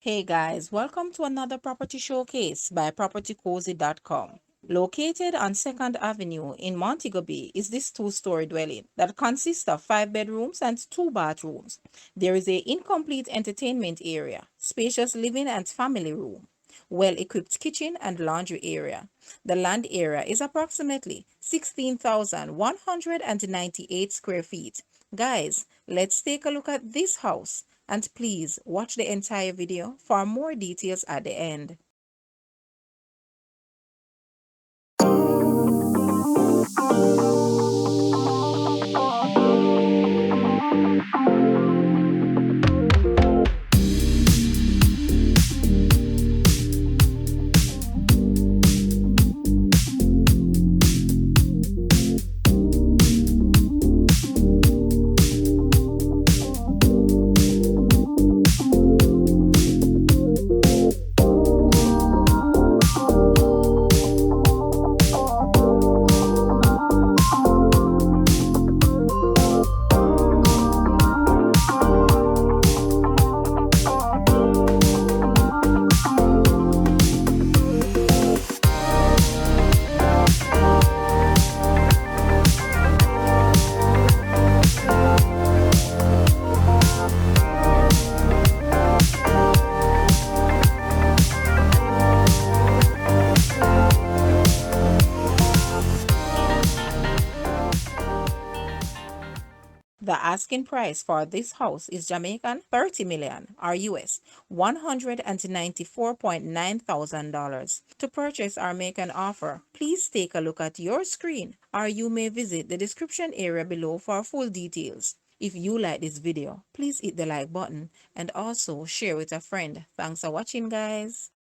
Hey guys, welcome to another property showcase by propertycozy.com. Located on 2nd Avenue in Montego Bay is this two-story dwelling that consists of 5 bedrooms and 2 bathrooms. There is a incomplete entertainment area, spacious living and family room, well-equipped kitchen and laundry area. The land area is approximately 16,198 square feet. Guys, let's take a look at this house. And please watch the entire video for more details at the end. The asking price for this house is Jamaican 30 million or US $194,900. To purchase or make an offer, please take a look at your screen or you may visit the description area below for full details. If you like this video, please hit the like button and also share with a friend. Thanks for watching, guys.